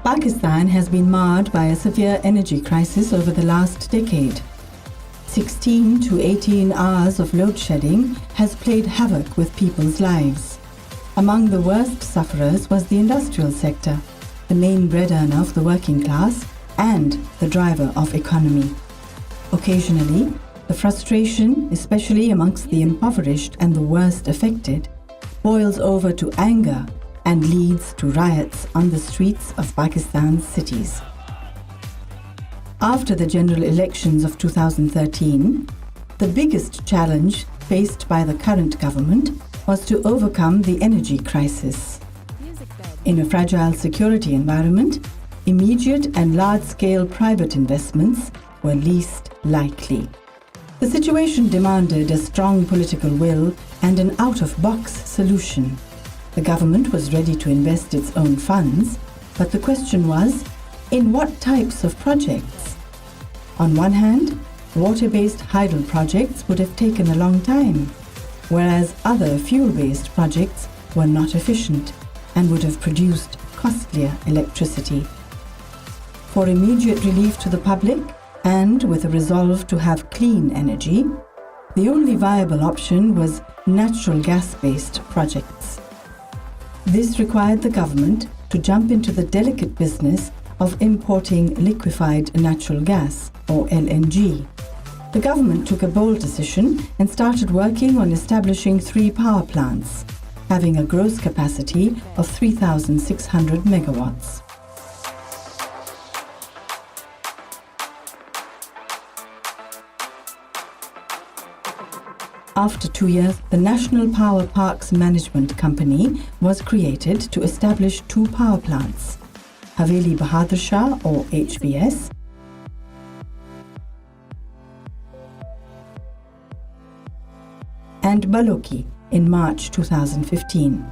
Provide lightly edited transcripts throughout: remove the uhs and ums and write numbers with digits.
Pakistan has been marred by a severe energy crisis over the last decade. 16 to 18 hours of load shedding has played havoc with people's lives. Among the worst sufferers was the industrial sector, the main bread earner of the working class and the driver of economy. Occasionally, the frustration, especially amongst the impoverished and the worst affected, boils over to anger and leads to riots on the streets of Pakistan's cities. After the general elections of 2013, the biggest challenge faced by the current government was to overcome the energy crisis. In a fragile security environment, immediate and large-scale private investments were least likely. The situation demanded a strong political will and an out-of-box solution. The government was ready to invest its own funds, but the question was, in what types of projects? On one hand, water-based hydel projects would have taken a long time, whereas other fuel-based projects were not efficient and would have produced costlier electricity. For immediate relief to the public, and with a resolve to have clean energy, the only viable option was natural gas-based projects. This required the government to jump into the delicate business of importing liquefied natural gas, or LNG. The government took a bold decision and started working on establishing 3 power plants, having a gross capacity of 3,600 megawatts. After 2 years, the National Power Parks Management Company was created to establish 2 power plants, Haveli Bahadur Shah, or HBS, and Baloki in March 2015.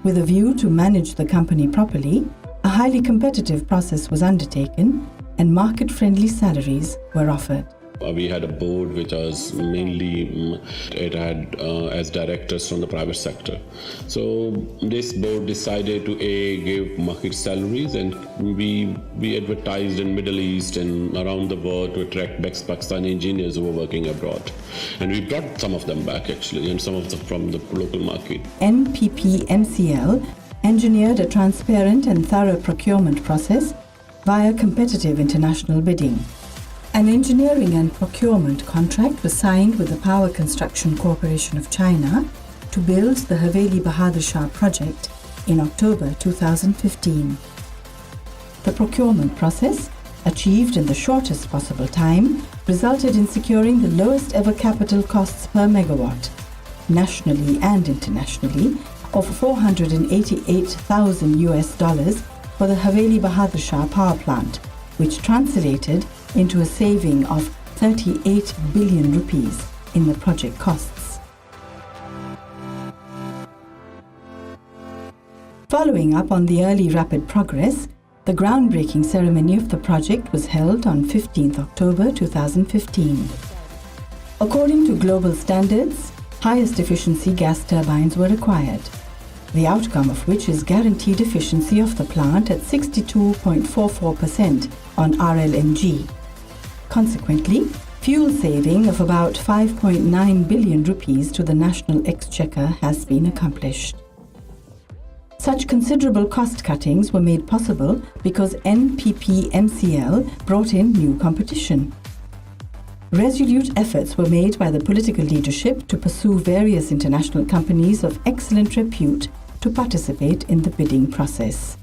With a view to manage the company properly, a highly competitive process was undertaken and market-friendly salaries were offered. We had a board which was mainly, it had as directors from the private sector. So this board decided to give market salaries, and we advertised in Middle East and around the world to attract best Pakistani engineers who were working abroad. And we brought some of them back actually, and some of them from the local market. NPPMCL engineered a transparent and thorough procurement process via competitive international bidding. An engineering and procurement contract was signed with the Power Construction Corporation of China to build the Haveli Bahadur Shah project in October 2015. The procurement process, achieved in the shortest possible time, resulted in securing the lowest ever capital costs per megawatt, nationally and internationally, of $488,000 for the Haveli Bahadur Shah power plant, which translated into a saving of 38 billion rupees in the project costs. Following up on the early rapid progress, the groundbreaking ceremony of the project was held on 15th October 2015. According to global standards, highest efficiency gas turbines were required, the outcome of which is guaranteed efficiency of the plant at 62.44% on RLNG. Consequently, fuel saving of about 5.9 billion rupees to the national exchequer has been accomplished. Such considerable cost cuttings were made possible because NPPMCL brought in new competition. Resolute efforts were made by the political leadership to pursue various international companies of excellent repute to participate in the bidding process.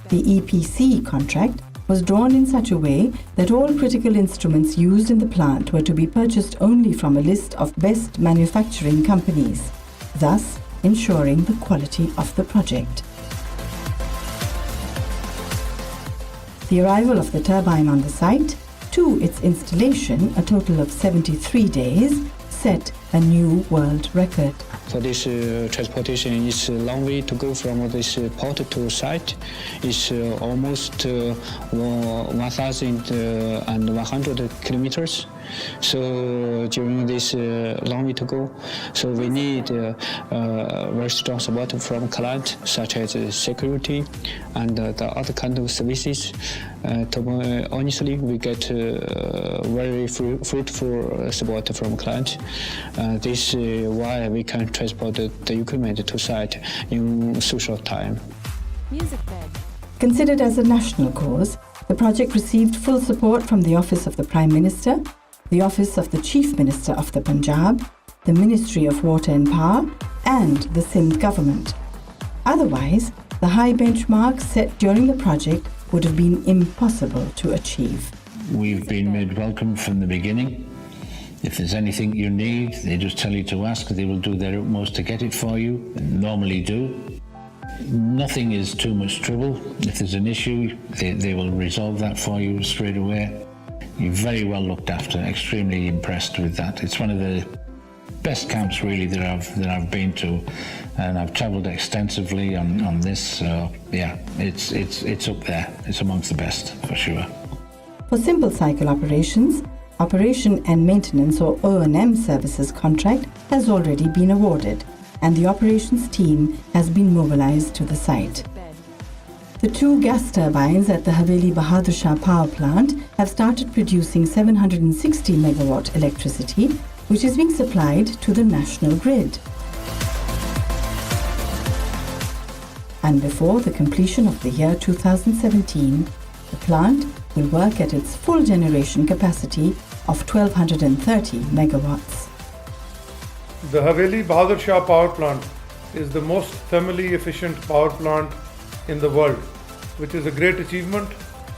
The EPC contract was drawn in such a way that all critical instruments used in the plant were to be purchased only from a list of best manufacturing companies, thus ensuring the quality of the project. The arrival of the turbine on the site, to its installation, a total of 73 days, set a new world record. for this transportation. It's a long way to go from this port to site. It's almost 1,100 kilometers. So during this long way to go, so we need very strong support from client, such as security and the other kind of services. Honestly, we get very fruitful support from client. This is why we can transport the equipment to site in so short time. Considered as a national cause, the project received full support from the Office of the Prime Minister, the Office of the Chief Minister of the Punjab, the Ministry of Water and Power, and the Sindh government. Otherwise, the high benchmark set during the project would have been impossible to achieve. We've been made welcome from the beginning. If there's anything you need, they just tell you to ask. They will do their utmost to get it for you, and normally do. Nothing is too much trouble. If there's an issue, they will resolve that for you straight away. You're very well looked after, extremely impressed with that. It's one of the best camps really that I've been to, and I've travelled extensively on this, so yeah, it's up there. It's amongst the best, for sure. For simple cycle operations, Operation and Maintenance or O&M Services contract has already been awarded, and the operations team has been mobilized to the site. The 2 gas turbines at the Haveli Bahadur Shah power plant have started producing 760 megawatt electricity, which is being supplied to the national grid. And before the completion of the year 2017, the plant will work at its full generation capacity of 1230 megawatts. The Haveli Bahadur Shah power plant is the most thermally efficient power plant in the world, which is a great achievement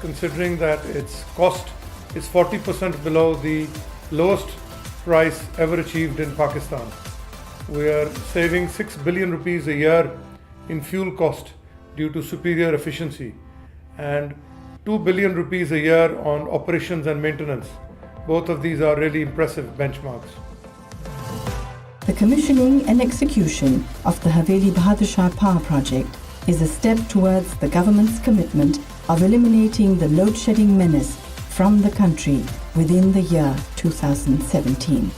considering that its cost is 40% below the lowest price ever achieved in Pakistan. We are saving 6 billion rupees a year in fuel cost due to superior efficiency and 2 billion rupees a year on operations and maintenance. Both of these are really impressive benchmarks. The commissioning and execution of the Haveli Bahadur Shah power project is a step towards the government's commitment of eliminating the load shedding menace from the country within the year 2017.